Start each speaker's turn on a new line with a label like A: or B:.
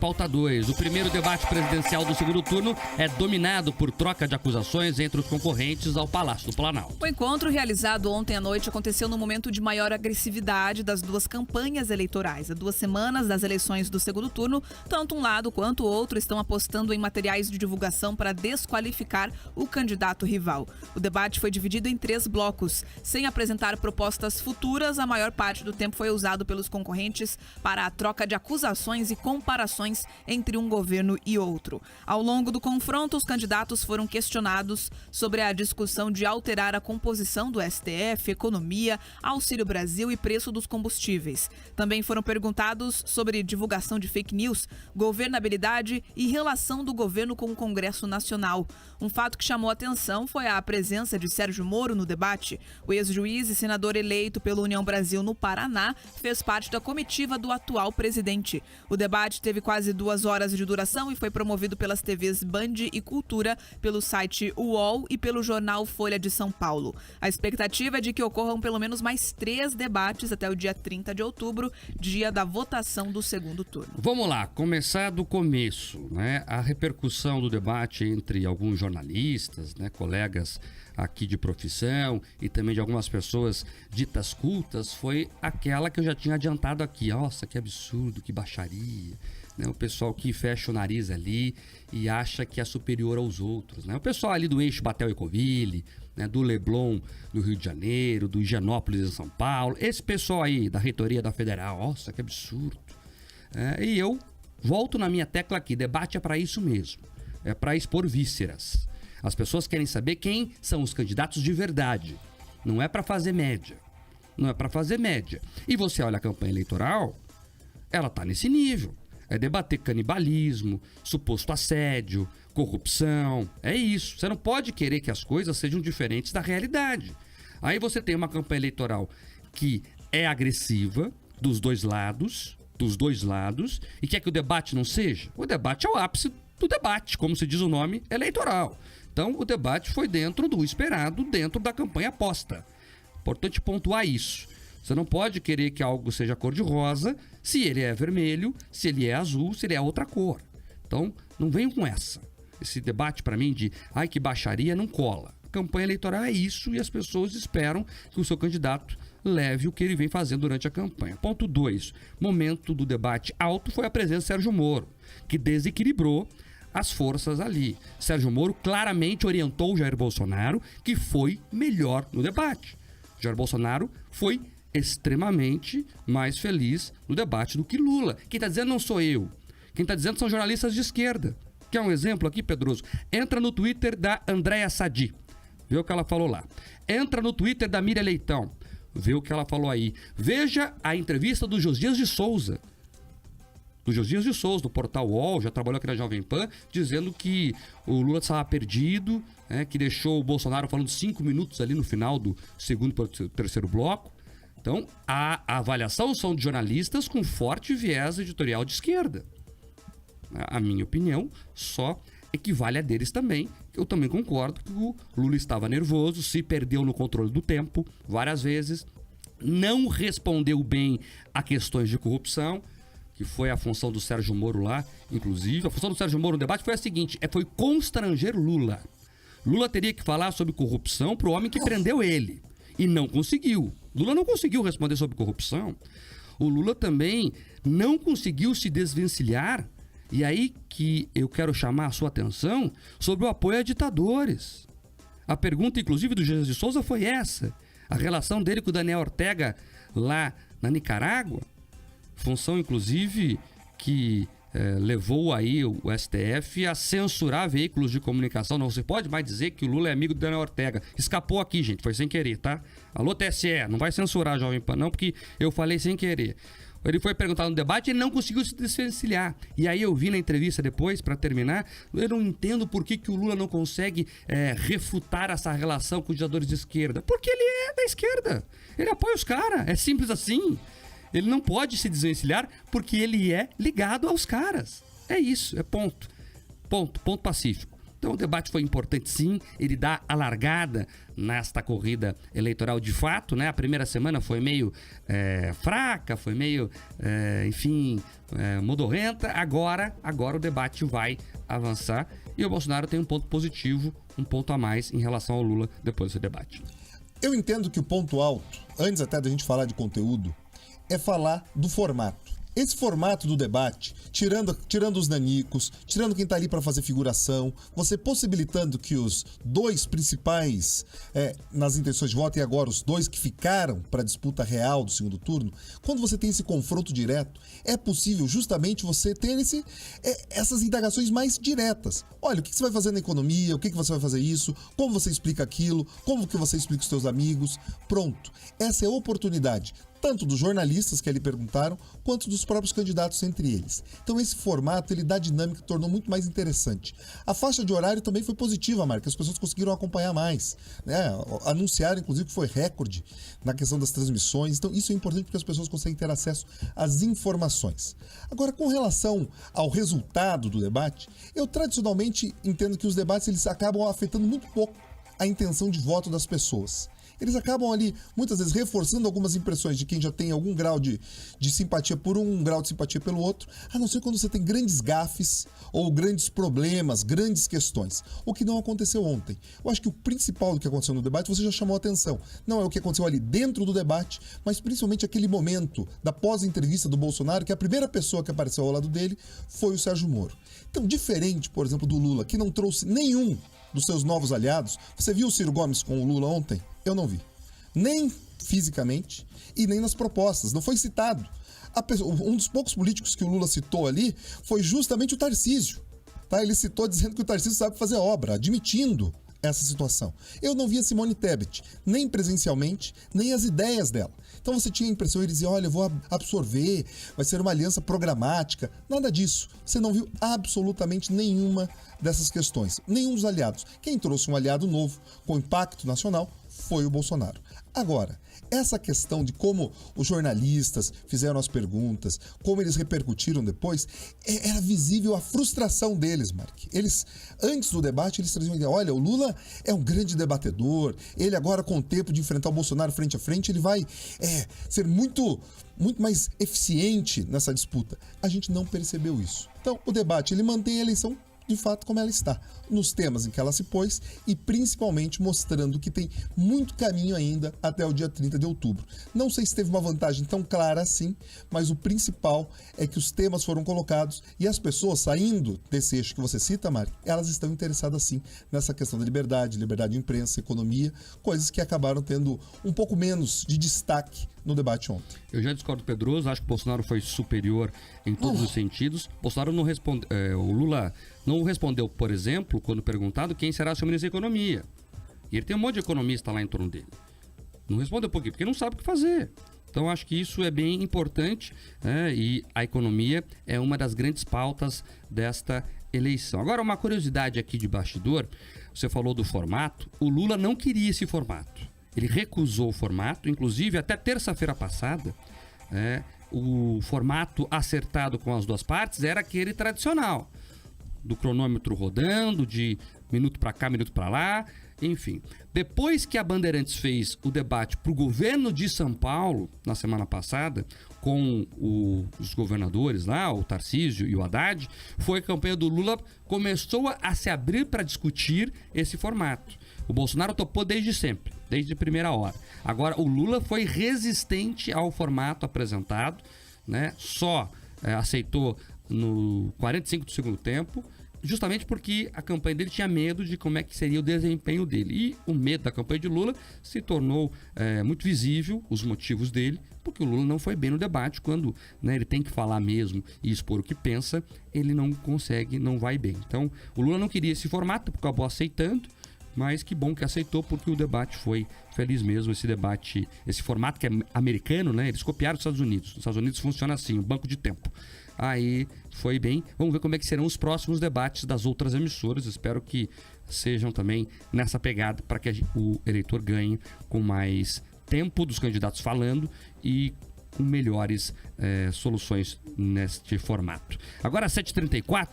A: Pauta 2. O primeiro debate presidencial do segundo turno é dominado por troca de acusações entre os concorrentes ao Palácio do Planalto.
B: O encontro realizado ontem à noite aconteceu no momento de maior agressividade das duas campanhas eleitorais. Há 2 semanas das eleições do segundo turno, tanto um lado quanto o outro estão apostando em materiais de divulgação para desqualificar o candidato rival. O debate foi dividido em 3 blocos. Sem apresentar propostas futuras, a maior parte do tempo foi usado pelos concorrentes para a troca de acusações e comparações entre um governo e outro. Ao longo do confronto, os candidatos foram questionados sobre a discussão de alterar a composição do STF, economia, Auxílio Brasil e preço dos combustíveis. Também foram perguntados sobre divulgação de fake news, governabilidade e relação do governo com o Congresso Nacional. Um fato que chamou atenção foi a presença de Sérgio Moro no debate. O ex-juiz e senador eleito pela União Brasil no Paraná fez parte da comitiva do atual presidente. O debate teve quase 2 horas de duração e foi promovido pelas TVs Band e Cultura, pelo site UOL e pelo jornal Folha de São Paulo. A expectativa é de que ocorram pelo menos mais 3 debates até o dia 30 de outubro, dia da votação do segundo turno.
A: Vamos lá, começar do começo, né? A repercussão do debate entre alguns jornalistas, né, colegas aqui de profissão e também de algumas pessoas ditas cultas foi aquela que eu já tinha adiantado aqui. Nossa, que absurdo, que baixaria. Né? O pessoal que fecha o nariz ali e acha que é superior aos outros. Né? O pessoal ali do eixo Batel e Coville, né? Do Leblon no Rio de Janeiro, do Higienópolis em São Paulo. Esse pessoal aí da reitoria da Federal, nossa, que absurdo. E eu volto na minha tecla aqui, debate é para isso mesmo. É para expor vísceras. As pessoas querem saber quem são os candidatos de verdade. Não é para fazer média. Não é para fazer média. E você olha a campanha eleitoral, ela tá nesse nível. É debater canibalismo, suposto assédio, corrupção. É isso. Você não pode querer que as coisas sejam diferentes da realidade. Aí você tem uma campanha eleitoral que é agressiva dos dois lados, e quer que o debate não seja? O debate é o ápice do debate, como se diz o nome eleitoral. Então, o debate foi dentro do esperado, dentro da campanha aposta. Importante pontuar isso. Você não pode querer que algo seja cor-de-rosa se ele é vermelho, se ele é azul, se ele é outra cor. Então, não venham com essa. Esse debate, para mim, de ai que baixaria, não cola. A campanha eleitoral é isso e as pessoas esperam que o seu candidato leve o que ele vem fazendo durante a campanha. Ponto 2. Momento do debate alto foi a presença de Sérgio Moro, que desequilibrou as forças ali. Sérgio Moro claramente orientou Jair Bolsonaro, que foi melhor no debate. Jair Bolsonaro foi extremamente mais feliz no debate do que Lula. Quem está dizendo não sou eu. Quem está dizendo são jornalistas de esquerda. Quer um exemplo aqui, Pedroso? Entra no Twitter da Andréa Sadi. Vê o que ela falou lá. Entra no Twitter da Miriam Leitão. Vê o que ela falou aí. Veja a entrevista do Josias de Souza. Do Josias de Souza, do portal UOL, já trabalhou aqui na Jovem Pan, dizendo que o Lula estava perdido, né, que deixou o Bolsonaro falando 5 minutos ali no final do segundo para o terceiro bloco. Então, a avaliação são de jornalistas com forte viés editorial de esquerda. A minha opinião só equivale a deles também. Eu também concordo que o Lula estava nervoso, se perdeu no controle do tempo várias vezes, não respondeu bem a questões de corrupção, que foi a função do Sérgio Moro lá, inclusive. A função do Sérgio Moro no debate foi a seguinte, foi constranger Lula. Lula teria que falar sobre corrupção pro homem que prendeu ele. E não conseguiu. Lula não conseguiu responder sobre corrupção. O Lula também não conseguiu se desvencilhar. E aí que eu quero chamar a sua atenção sobre o apoio a ditadores. A pergunta, inclusive, do Jesus de Souza foi essa. A relação dele com o Daniel Ortega lá na Nicarágua. Função, inclusive, que levou aí o STF a censurar veículos de comunicação. Não se pode mais dizer que o Lula é amigo do Daniel Ortega. Escapou aqui, gente, foi sem querer, tá? Alô, TSE, não vai censurar a Jovem Pan, não, porque eu falei sem querer. Ele foi perguntado no debate e ele não conseguiu se desvencilhar. E aí eu vi na entrevista depois, para terminar, eu não entendo por que o Lula não consegue refutar essa relação com os ditadores de esquerda. Porque ele é da esquerda. Ele apoia os caras. É simples assim. Ele não pode se desvencilhar porque ele é ligado aos caras. É isso, é ponto. Ponto pacífico. Então o debate foi importante sim, ele dá a largada nesta corrida eleitoral de fato, né? A primeira semana foi meio fraca, foi meio, modorrenta. Agora o debate vai avançar e o Bolsonaro tem um ponto positivo, um ponto a mais em relação ao Lula depois desse debate.
C: Eu entendo que o ponto alto, antes até da gente falar de conteúdo, é falar do formato. Esse formato do debate, tirando os nanicos, tirando quem está ali para fazer figuração, você possibilitando que os dois principais nas intenções de voto e agora os dois que ficaram para a disputa real do segundo turno, quando você tem esse confronto direto, é possível justamente você ter essas indagações mais diretas. Olha, o que você vai fazer na economia, o que você vai fazer isso, como você explica aquilo, como que você explica os seus amigos. Pronto, essa é a oportunidade, tanto dos jornalistas que ali perguntaram, quanto dos próprios candidatos entre eles. Então esse formato, ele dá dinâmica, tornou muito mais interessante. A faixa de horário também foi positiva, Marca, as pessoas conseguiram acompanhar mais, né? Anunciaram, inclusive, que foi recorde na questão das transmissões, então isso é importante porque as pessoas conseguem ter acesso às informações. Agora, com relação ao resultado do debate, eu tradicionalmente entendo que os debates eles acabam afetando muito pouco a intenção de voto das pessoas. Eles acabam ali, muitas vezes, reforçando algumas impressões de quem já tem algum grau de simpatia por um grau de simpatia pelo outro, a não ser quando você tem grandes gafes ou grandes problemas, grandes questões. O que não aconteceu ontem. Eu acho que o principal do que aconteceu no debate, você já chamou a atenção. Não é o que aconteceu ali dentro do debate, mas principalmente aquele momento da pós-entrevista do Bolsonaro, que a primeira pessoa que apareceu ao lado dele foi o Sérgio Moro. Então, diferente, por exemplo, do Lula, que não trouxe nenhum dos seus novos aliados. Você viu o Ciro Gomes com o Lula ontem? Eu não vi. Nem fisicamente e nem nas propostas. Não foi citado. Um dos poucos políticos que o Lula citou ali foi justamente o Tarcísio. Tá? Ele citou dizendo que o Tarcísio sabe fazer obra, admitindo essa situação. Eu não vi a Simone Tebet, nem presencialmente, nem as ideias dela. Então você tinha a impressão, ele dizia, olha, eu vou absorver, vai ser uma aliança programática. Nada disso. Você não viu absolutamente nenhuma dessas questões. Nenhum dos aliados. Quem trouxe um aliado novo, com impacto nacional, foi o Bolsonaro. Agora, essa questão de como os jornalistas fizeram as perguntas, como eles repercutiram depois, era visível a frustração deles, Mark. Eles, antes do debate, eles traziam a ideia, olha, o Lula é um grande debatedor, ele agora com o tempo de enfrentar o Bolsonaro frente a frente, ele vai ser muito mais eficiente nessa disputa. A gente não percebeu isso. Então, o debate, ele mantém a eleição de fato como ela está, nos temas em que ela se pôs e principalmente mostrando que tem muito caminho ainda até o dia 30 de outubro. Não sei se teve uma vantagem tão clara assim, mas o principal é que os temas foram colocados e as pessoas saindo desse eixo que você cita, Mari, elas estão interessadas sim nessa questão da liberdade de imprensa, economia, coisas que acabaram tendo um pouco menos de destaque no debate ontem.
A: Eu já discordo do Pedroso, acho que o Bolsonaro foi superior em todos os sentidos. Bolsonaro não responde, o Lula não respondeu, por exemplo, quando perguntado quem será seu ministro da Economia. E ele tem um monte de economista lá em torno dele. Não respondeu por quê? Porque não sabe o que fazer. Então acho que isso é bem importante, né? E a economia é uma das grandes pautas desta eleição. Agora, uma curiosidade aqui de bastidor, você falou do formato, o Lula não queria esse formato. Ele recusou o formato, inclusive até terça-feira passada, o formato acertado com as duas partes era aquele tradicional, do cronômetro rodando, de minuto para cá, minuto para lá, enfim. Depois que a Bandeirantes fez o debate para o governo de São Paulo, na semana passada, com os governadores lá, o Tarcísio e o Haddad, foi que a campanha do Lula começou a se abrir para discutir esse formato. O Bolsonaro topou desde sempre, desde a primeira hora. Agora, o Lula foi resistente ao formato apresentado, né? Só aceitou no 45 do segundo tempo, justamente porque a campanha dele tinha medo de como é que seria o desempenho dele. E o medo da campanha de Lula se tornou muito visível, os motivos dele, porque o Lula não foi bem no debate. Quando, né, ele tem que falar mesmo e expor o que pensa, ele não consegue, não vai bem. Então, o Lula não queria esse formato, acabou aceitando, mas que bom que aceitou, porque o debate foi feliz mesmo, esse debate, esse formato que é americano, né? Eles copiaram os Estados Unidos. Nos Estados Unidos funciona assim, o banco de tempo. Aí foi bem. Vamos ver como é que serão os próximos debates das outras emissoras. Espero que sejam também nessa pegada para que o eleitor ganhe com mais tempo dos candidatos falando e com melhores soluções neste formato. Agora, 7h34.